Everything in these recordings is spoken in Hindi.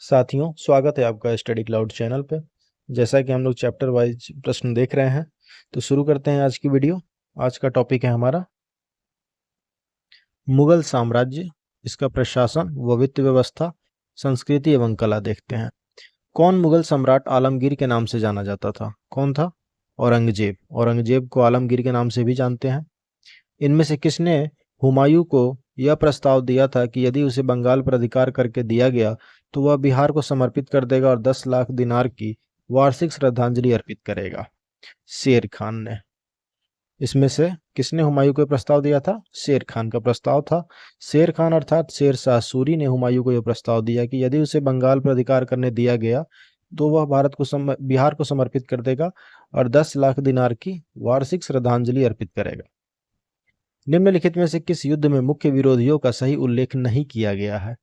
साथियों, स्वागत है आपका स्टडी क्लाउड चैनल पे। जैसा कि हम लोग चैप्टर वाइज प्रश्न देख रहे हैं, तो शुरू करते हैं आज की वीडियो। आज का टॉपिक है हमारा मुगल साम्राज्य, इसका प्रशासन व वित्त व्यवस्था, संस्कृति एवं कला देखते हैं। कौन मुगल सम्राट आलमगीर के नाम से जाना जाता था? कौन था? औरंगजेब। औरंगजेब को आलमगीर के नाम से भी जानते हैं। इनमें से किसने हुमायूं को यह प्रस्ताव दिया था कि यदि उसे बंगाल पर अधिकार करके दिया गया तो वह बिहार को समर्पित कर देगा और 10 लाख दिनार की वार्षिक श्रद्धांजलि अर्पित करेगा? शेर खान ने। इसमें से किसने हुमायूं को यह प्रस्ताव दिया था? शेर खान का प्रस्ताव था। शेर खान अर्थात शेर शाह सूरी ने हुमायूं को यह प्रस्ताव दिया कि यदि उसे बंगाल पर अधिकार करने दिया गया तो वह बिहार को समर्पित कर देगा और 10 लाख दिनार की वार्षिक श्रद्धांजलि अर्पित करेगा। निम्नलिखित में से किस युद्ध में मुख्य विरोधियों का सही उल्लेख नहीं किया गया है?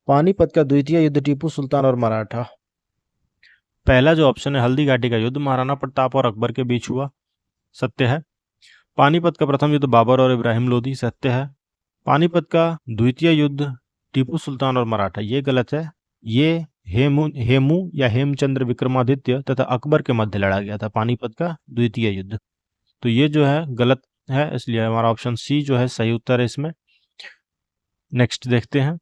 पानीपत का द्वितीय युद्ध टीपू सुल्तान और मराठा। पहला जो ऑप्शन है, हल्दी घाटी का युद्ध महाराणा प्रताप और अकबर के बीच हुआ, सत्य है। पानीपत का प्रथम युद्ध बाबर और इब्राहिम लोदी, सत्य है। पानीपत का द्वितीय युद्ध टीपू सुल्तान और मराठा, ये गलत है। ये हेमू या हेमचंद्र विक्रमादित्य तथा अकबर के मध्य लड़ा गया था पानीपत का द्वितीय युद्ध, तो ये जो है गलत है, इसलिए हमारा ऑप्शन सी जो है सही उत्तर है इसमें। नेक्स्ट देखते हैं,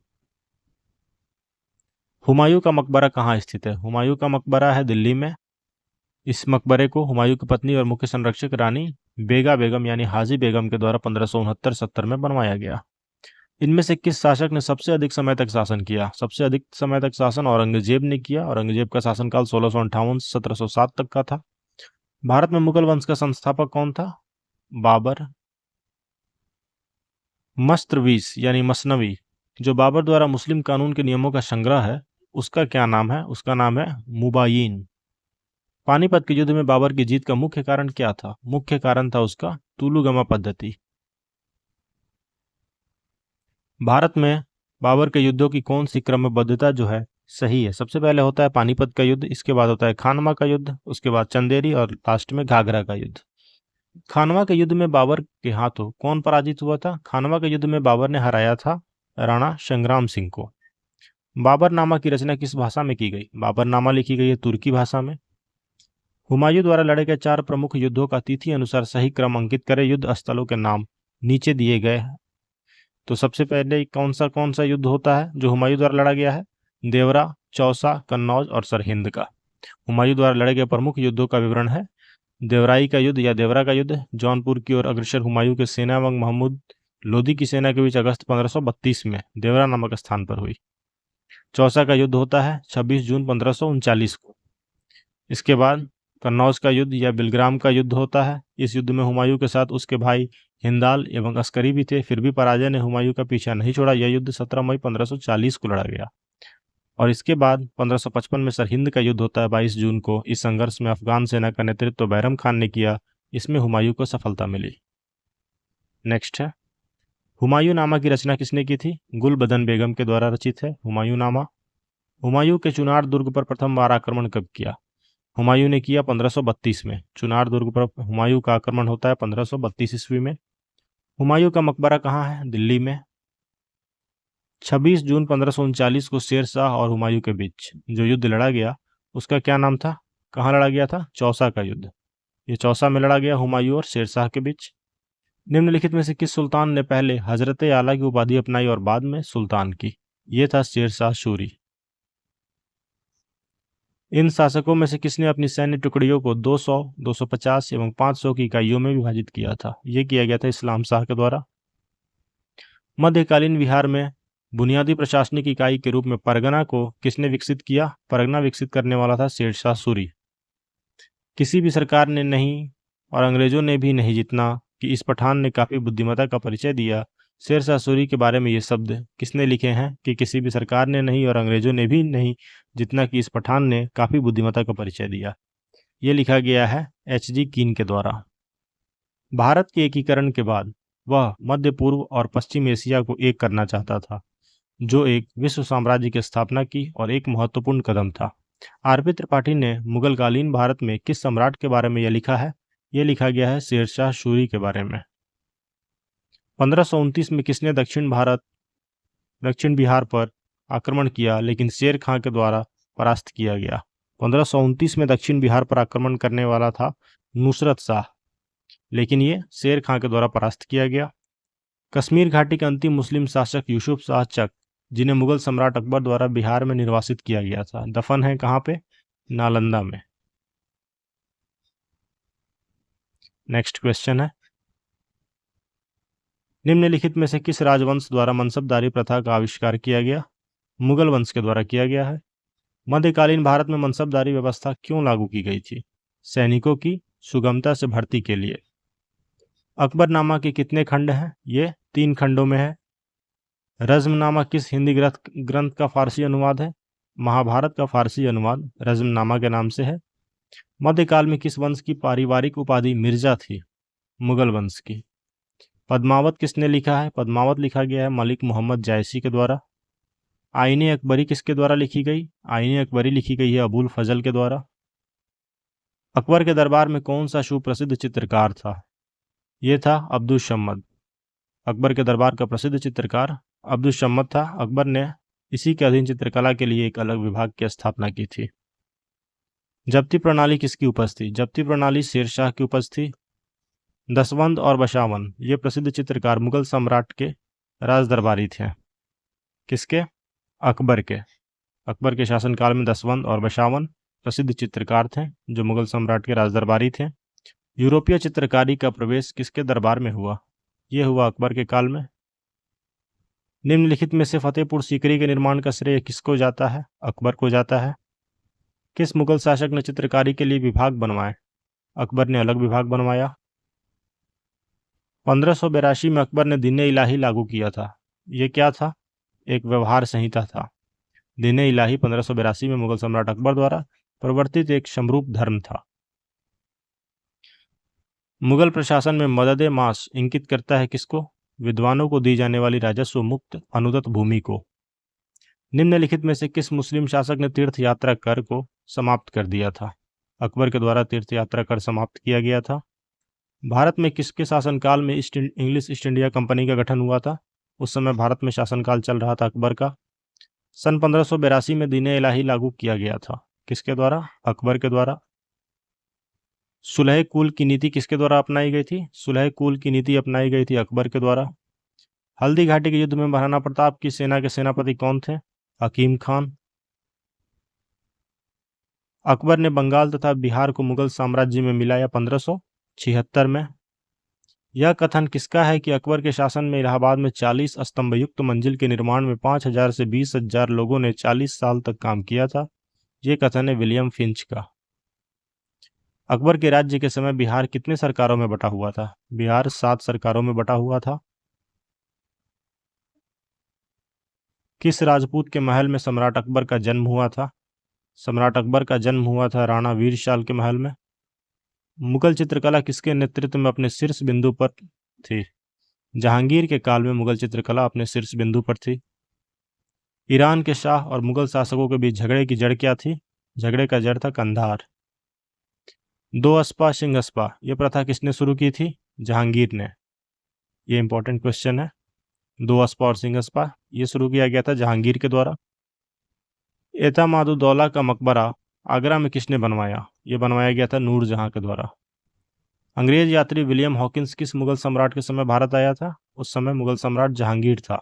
हुमायूं का मकबरा कहाँ स्थित है? हुमायूं का मकबरा है दिल्ली में। इस मकबरे को हुमायूं की पत्नी और मुख्य संरक्षक रानी बेगा बेगम यानी हाजी बेगम के द्वारा 1569-70 में बनवाया गया। इनमें से किस शासक ने सबसे अधिक समय तक शासन किया? सबसे अधिक समय तक शासन औरंगजेब ने किया। औरंगजेब का शासनकाल 1658 से 1707 तक का था। भारत में मुगल वंश का संस्थापक कौन था? बाबर। मस्त्रवीस यानी मसनवी, जो बाबर द्वारा मुस्लिम कानून के नियमों का संग्रह है, उसका क्या नाम है? उसका नाम है मुबायिन। पानीपत के युद्ध में बाबर की जीत का मुख्य कारण क्या था? मुख्य कारण था उसका तुलुगमा पद्धति। भारत में बाबर के युद्धों की कौन सी क्रमबद्धता जो है सही है? सबसे पहले होता है पानीपत का युद्ध, इसके बाद होता है खानवा का युद्ध, उसके बाद चंदेरी और लास्ट में घाघरा का युद्ध। खानवा के युद्ध में बाबर के हाथों कौन पराजित हुआ था? खानवा के युद्ध में बाबर ने हराया था राणा संग्राम सिंह को। बाबरनामा की रचना किस भाषा में की गई? बाबरनामा लिखी गई है तुर्की भाषा में। हुमायूं द्वारा लड़े गए 4 प्रमुख युद्धों का तिथि अनुसार सही क्रम अंकित करें। युद्ध स्थलों के नाम नीचे दिए गए हैं। तो सबसे पहले कौन सा युद्ध होता है जो हुमायूं द्वारा लड़ा गया है? देवरा, चौसा, कन्नौज और सरहिंद का। हुमायूं द्वारा लड़े गए प्रमुख युद्धों का विवरण है। देवराई का युद्ध या देवरा का युद्ध, जौनपुर की ओर अग्रसर हुमायूं के सेना एवं महमूद लोदी की सेना के बीच अगस्त 1532 में देवरा नामक स्थान पर हुई। चौसा का युद्ध होता है 26 जून 1539 को। इसके बाद कन्नौज का युद्ध या बिलग्राम का युद्ध होता है। इस युद्ध में हुमायूं के साथ उसके भाई हिंदाल एवं अस्करी भी थे, फिर भी पराजय ने हुमायूं का पीछा नहीं छोड़ा। यह युद्ध 17 मई 1540 को लड़ा गया। और इसके बाद 1555 में सरहिंद का युद्ध होता है 22 जून को। इस संघर्ष में अफगान सेना का नेतृत्व बैरम खान ने किया। इसमें हुमायूं को सफलता मिली। नेक्स्ट है, हुमायूं नामा की रचना किसने की थी? गुलबदन बेगम के द्वारा रचित है हुमायूं नामा। हुमायूं के चुनार दुर्ग पर प्रथम बार आक्रमण कब किया? हुमायूं ने किया 1532 में। चुनार दुर्ग पर हुमायूं का आक्रमण होता है 1532 ईस्वी में। हुमायूं का मकबरा कहाँ है? दिल्ली में। 26 जून 1539 को शेर शाह और हुमायूं के बीच जो युद्ध लड़ा गया उसका क्या नाम था? कहाँ लड़ा गया था? चौसा का युद्ध। ये चौसा में लड़ा गया हुमायूं और शेर शाह के बीच। निम्नलिखित में से किस सुल्तान ने पहले हजरत आला की उपाधि अपनाई और बाद में सुल्तान की? ये था शेर शाह सूरी। इन शासकों में से किसने अपनी सैन्य टुकड़ियों को 200, 250 एवं 500 की इकाइयों में विभाजित किया था? यह किया गया था इस्लाम शाह के द्वारा। मध्यकालीन बिहार में बुनियादी प्रशासनिक इकाई के रूप में परगना को किसने विकसित किया? परगना विकसित करने वाला था शेर शाह सूरी। किसी भी सरकार ने नहीं और अंग्रेजों ने भी नहीं जितना कि इस पठान ने काफी बुद्धिमत्ता का परिचय दिया। शेर शाह सूरी के बारे में ये शब्द किसने लिखे हैं कि किसी भी सरकार ने नहीं और अंग्रेजों ने भी नहीं जितना कि इस पठान ने काफी बुद्धिमत्ता का परिचय दिया? ये लिखा गया है एच.जी. कीन के द्वारा। भारत के एकीकरण के बाद वह मध्य पूर्व और पश्चिम एशिया को एक करना चाहता था, जो एक विश्व साम्राज्य की स्थापना की और एक महत्वपूर्ण कदम था। आर.पी. त्रिपाठी ने मुगलकालीन भारत में किस सम्राट के बारे में यह लिखा है? यह लिखा गया है शेर शाह सूरी के बारे में। 1529 में किसने दक्षिण बिहार पर आक्रमण किया, लेकिन शेर खां के द्वारा परास्त किया गया। 1529 में दक्षिण बिहार पर आक्रमण करने वाला था नुसरत शाह, लेकिन ये शेर खां के द्वारा परास्त किया गया। कश्मीर घाटी के अंतिम मुस्लिम शासक यूसुफ शाह चक, जिन्हें मुगल सम्राट अकबर द्वारा बिहार में निर्वासित किया गया था, दफन है कहाँ पे? नालंदा में। नेक्स्ट क्वेश्चन है, निम्नलिखित में से किस राजवंश द्वारा मनसबदारी प्रथा का आविष्कार किया गया? मुगल वंश के द्वारा किया गया है। मध्यकालीन भारत में मनसबदारी व्यवस्था क्यों लागू की गई थी? सैनिकों की सुगमता से भर्ती के लिए। अकबरनामा के कितने खंड हैं? ये 3 खंडों में है। रज़्मनामा किस हिंदी ग्रंथ का फारसी अनुवाद है? महाभारत का फारसी अनुवाद रज़्मनामा के नाम से है। मध्यकाल में किस वंश की पारिवारिक उपाधि मिर्जा थी? मुगल वंश की। पद्मावत किसने लिखा है? पद्मावत लिखा गया है मलिक मोहम्मद जायसी के द्वारा। आईने अकबरी किसके द्वारा लिखी गई? आईने अकबरी लिखी गई है अबुल फजल के द्वारा। अकबर के दरबार में कौन सा सुप्रसिद्ध चित्रकार था? ये था अब्दुल शम्मद। अकबर के दरबार का प्रसिद्ध चित्रकार अब्दुल शम्मद था। अकबर ने इसी के अधीन चित्रकला के लिए एक अलग विभाग की स्थापना की थी। जब्ती प्रणाली किसकी उपज थी? जब्ती प्रणाली शेरशाह की उपज थी। दसवंध और बशावन ये प्रसिद्ध चित्रकार मुगल सम्राट के राज दरबारी थे। किसके? अकबर के। अकबर के शासनकाल में दसवंध और बशावन प्रसिद्ध चित्रकार थे जो मुगल सम्राट के राज दरबारी थे। यूरोपीय चित्रकारी का प्रवेश किसके दरबार में हुआ? यह हुआ अकबर के काल में। निम्नलिखित में से फतेहपुर सीकरी के निर्माण का श्रेय किसको जाता है? अकबर को जाता है। किस मुगल शासक ने चित्रकारी के लिए विभाग बनवाए? अकबर ने अलग विभाग बनवाया। 1582 में अकबर ने दीन इलाही लागू किया था। यह क्या था? एक व्यवहार संहिता था। दीन इलाही 1582 में मुगल सम्राट अकबर द्वारा प्रवर्तित एक समरूप धर्म था। मुगल प्रशासन में मदद मास इंगित करता है किसको? विद्वानों को दी जाने वाली राजस्व मुक्त अनुदत्त भूमि को। निम्नलिखित में से किस मुस्लिम शासक ने तीर्थ यात्रा कर को समाप्त कर दिया था? अकबर के द्वारा तीर्थ यात्रा कर समाप्त किया गया था। भारत में किसके शासनकाल में इंग्लिश ईस्ट इंडिया कंपनी का गठन हुआ था? उस समय भारत में शासनकाल चल रहा था अकबर का। सन 1582 में दीन इलाही लागू किया गया था। किसके द्वारा? अकबर के द्वारा। सुलह कुल की नीति किसके द्वारा अपनाई गई थी? सुलह कुल की नीति अपनाई गई थी अकबर के द्वारा। हल्दी घाटी के युद्ध में महाराणा प्रताप की सेना के सेनापति कौन थे? हकीम खान। अकबर ने बंगाल तथा बिहार को मुगल साम्राज्य में मिलाया 1576 में। यह कथन किसका है कि अकबर के शासन में इलाहाबाद में 40 स्तंभयुक्त मंजिल के निर्माण में 5000 से 20,000 लोगों ने 40 साल तक काम किया था? यह कथन है विलियम फिंच का। अकबर के राज्य के समय बिहार कितने सरकारों में बटा हुआ था? बिहार 7 सरकारों में बटा हुआ था। किस राजपूत के महल में सम्राट अकबर का जन्म हुआ था? सम्राट अकबर का जन्म हुआ था राणा वीरशाल के महल में। मुगल चित्रकला किसके नेतृत्व में अपने शीर्ष बिंदु पर थी? जहांगीर के काल में मुगल चित्रकला अपने शीर्ष बिंदु पर थी। ईरान के शाह और मुगल शासकों के बीच झगड़े की जड़ क्या थी? झगड़े का जड़ था कंधार। 2 अस्पा सिंह अस्पा यह प्रथा किसने शुरू की थी? जहांगीर ने। ये इंपॉर्टेंट क्वेश्चन है। 2 अस्पा और सिंह अस्पा ये शुरू किया गया था जहांगीर के द्वारा। एतमादुद्दौला का मकबरा आगरा में किसने बनवाया? ये बनवाया गया था नूरजहां के द्वारा। अंग्रेज यात्री विलियम हॉकिंस किस मुगल सम्राट के समय भारत आया था? उस समय मुगल सम्राट जहांगीर था।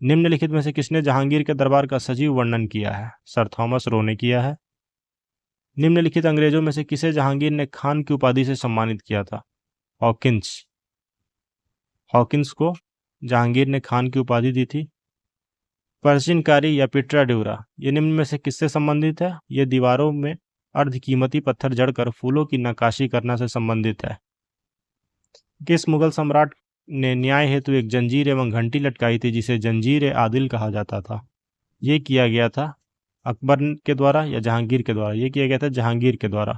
निम्नलिखित में से किसने जहांगीर के दरबार का सजीव वर्णन किया है? सर थॉमस रो ने किया है। निम्नलिखित अंग्रेजों में से किसे जहांगीर ने खान की उपाधि से सम्मानित किया था? हॉकिंस। हॉकिंस को जहांगीर ने खान की उपाधि दी थी। पर्शियनकारी या पिट्रा ड्यूरा ये निम्न में से किससे संबंधित है? ये दीवारों में अर्धकीमती पत्थर जड़कर फूलों की नक्काशी करना से संबंधित है। किस मुगल सम्राट ने न्याय हेतु एक जंजीर एवं घंटी लटकाई थी जिसे जंजीर आदिल कहा जाता था? ये किया गया था अकबर के द्वारा या जहांगीर के द्वारा? ये किया गया था जहांगीर के द्वारा।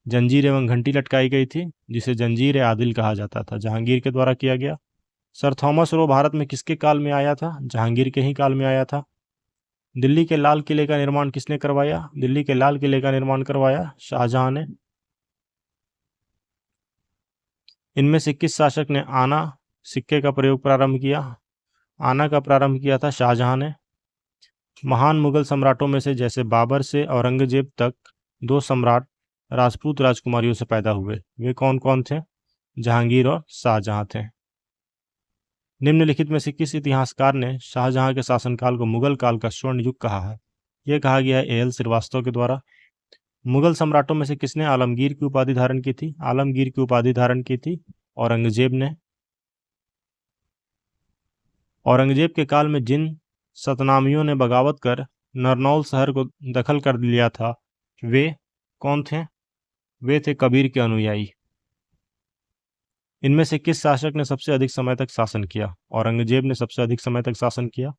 जंजीर एवं घंटी लटकाई गई थी जिसे जंजीर आदिल कहा जाता था, जहांगीर के द्वारा किया गया। सर थॉमस रो भारत में किसके काल में आया था? जहांगीर के ही काल में आया था। दिल्ली के लाल किले का निर्माण किसने करवाया? दिल्ली के लाल किले का निर्माण करवाया शाहजहां ने। इनमें से किस शासक ने आना सिक्के का प्रयोग प्रारंभ किया? आना का प्रारंभ किया था शाहजहां ने। महान मुगल सम्राटों में से जैसे बाबर से औरंगजेब तक 2 सम्राट राजपूत राजकुमारियों से पैदा हुए, वे कौन कौन थे? जहांगीर और शाहजहां थे। निम्नलिखित में से किस इतिहासकार ने शाहजहां के शासनकाल को मुगल काल का स्वर्ण युग कहा है? यह कहा गया है A.L. श्रीवास्तव के द्वारा। मुगल सम्राटों में से किसने आलमगीर की उपाधि धारण की थी? आलमगीर की उपाधि धारण की थी औरंगजेब ने। औरंगजेब के काल में जिन सतनामियों ने बगावत कर नरनौल शहर को दखल कर लिया था, वे कौन थे? वे थे कबीर के अनुयायी। इनमें से किस शासक ने सबसे अधिक समय तक शासन किया? औरंगजेब ने सबसे अधिक समय तक शासन किया।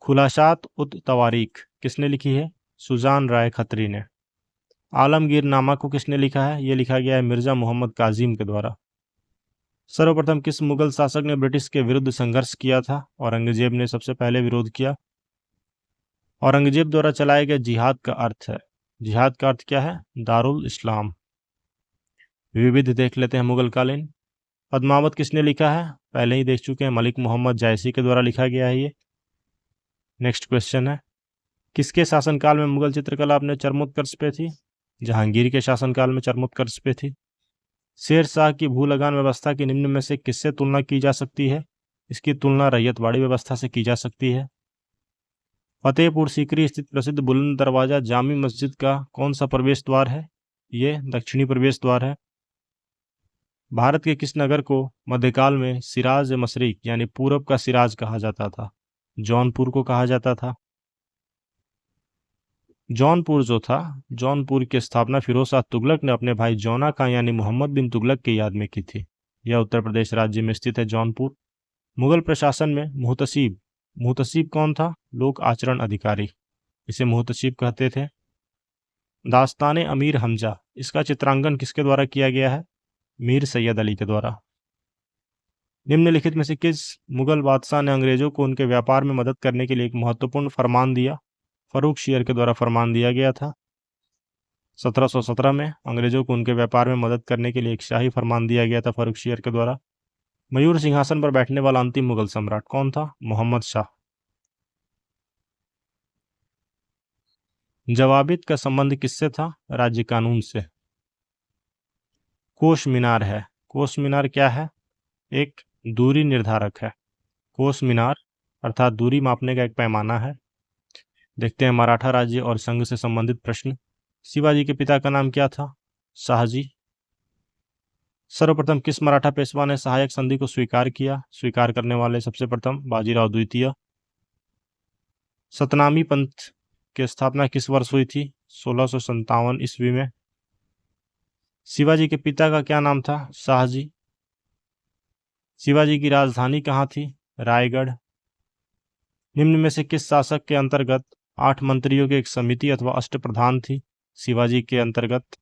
खुलाशात उत तवारीख किसने लिखी है? सुजान राय खत्री ने। आलमगीर नामा को किसने लिखा है? यह लिखा गया है मिर्जा मोहम्मद काजिम के द्वारा। सर्वप्रथम किस मुगल शासक ने ब्रिटिश के विरुद्ध संघर्ष किया था? औरंगजेब ने सबसे पहले विरोध किया। औरंगजेब द्वारा चलाए गए जिहाद का अर्थ है, जिहाद का अर्थ क्या है? दारुल इस्लाम। विविध देख लेते हैं मुगल कालीन। पद्मावत किसने लिखा है? पहले ही देख चुके हैं, मलिक मोहम्मद जायसी के द्वारा लिखा गया है ये। नेक्स्ट क्वेश्चन है, किसके शासनकाल में मुगल चित्रकला अपने चरमोत्कर्ष पे थी? जहांगीर के शासनकाल में चरमोत्कर्ष पे थी। शेर शाह की भू लगान व्यवस्था की निम्न में से किससे तुलना की जा सकती है? इसकी तुलना रैयतवाड़ी व्यवस्था से की जा सकती है। फतेहपुर सीकरी स्थित प्रसिद्ध बुलंद दरवाजा जामी मस्जिद का कौन सा प्रवेश द्वार है? ये दक्षिणी प्रवेश द्वार है। भारत के किस नगर को मध्यकाल में सिराज मशरिक यानी पूरब का सिराज कहा जाता था? जौनपुर को कहा जाता था। जौनपुर जो था, जौनपुर की स्थापना फिरोज शाह तुगलक ने अपने भाई जौना खां यानी मोहम्मद बिन तुगलक की याद में की थी। यह उत्तर प्रदेश राज्य में स्थित है जौनपुर। मुगल प्रशासन में मुहतसिब, मुहतसिब कौन था? लोक आचरण अधिकारी, इसे मुहतसिब कहते थे। दास्ताने अमीर हमजा, इसका चित्रांकन किसके द्वारा किया गया है? मीर सैयद अली के द्वारा। निम्नलिखित में से किस मुगल बादशाह ने अंग्रेजों को उनके व्यापार में मदद करने के लिए एक महत्वपूर्ण फरमान दिया? फर्रुख शेर के द्वारा फरमान दिया गया था। 1717 में अंग्रेजों को उनके व्यापार में मदद करने के लिए एक शाही फरमान दिया गया था फर्रुख शेर के द्वारा। मयूर सिंहासन पर बैठने वाला अंतिम मुगल सम्राट कौन था? मोहम्मद शाह। जवाबित का संबंध किससे था? राज्य कानून से। कोश मीनार है, कोश मीनार क्या है? एक दूरी निर्धारक है। कोश मीनार अर्थात दूरी मापने का एक पैमाना है। देखते हैं मराठा राज्य और संघ से संबंधित प्रश्न। शिवाजी के पिता का नाम क्या था? शाहजी। सर्वप्रथम किस मराठा पेशवा ने सहायक संधि को स्वीकार किया? स्वीकार करने वाले सबसे प्रथम बाजीराव द्वितीय। सतनामी पंथ की स्थापना किस वर्ष हुई थी? 1657 ईस्वी में। शिवाजी के पिता का क्या नाम था? शाहजी। शिवाजी की राजधानी कहाँ थी? रायगढ़। निम्न में से किस शासक के अंतर्गत 8 मंत्रियों की एक समिति अथवा अष्टप्रधान थी? शिवाजी के अंतर्गत।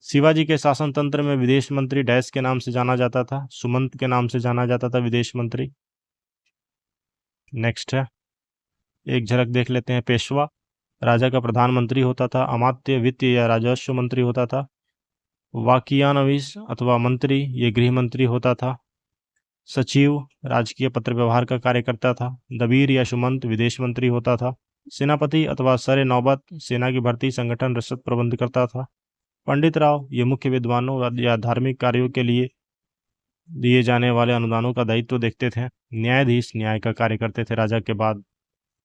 शिवाजी के शासन तंत्र में विदेश मंत्री डैश के नाम से जाना जाता था? सुमंत के नाम से जाना जाता था विदेश मंत्री। नेक्स्ट है, एक झलक देख लेते हैं। पेशवा राजा का प्रधानमंत्री होता था। अमात्य वित्त या राजस्व मंत्री होता था। वाकियानविश अथवा मंत्री ये गृह मंत्री होता था। सचिव राजकीय पत्र व्यवहार का कार्य करता था। दबीर या सुमंत विदेश मंत्री होता था। सेनापति अथवा सरे नौबत सेना की भर्ती संगठन रसद प्रबंध करता था। पंडित राव ये मुख्य विद्वानों या धार्मिक कार्यों के लिए दिए जाने वाले अनुदानों का दायित्व देखते थे। न्यायाधीश न्याय का कार्य करते थे राजा के बाद।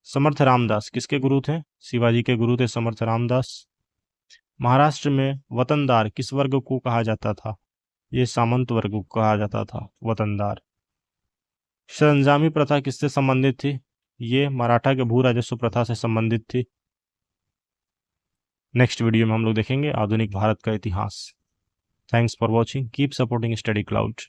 समर्थ रामदास किसके गुरु थे? शिवाजी के गुरु थे समर्थ रामदास। महाराष्ट्र में वतनदार किस वर्ग को कहा जाता था? ये सामंत वर्ग को कहा जाता था वतनदार। सरंजामी प्रथा किससे संबंधित थी? ये मराठा के भू राजस्व प्रथा से संबंधित थी। नेक्स्ट वीडियो में हम लोग देखेंगे आधुनिक भारत का इतिहास। Thanks for watching, keep supporting study cloud.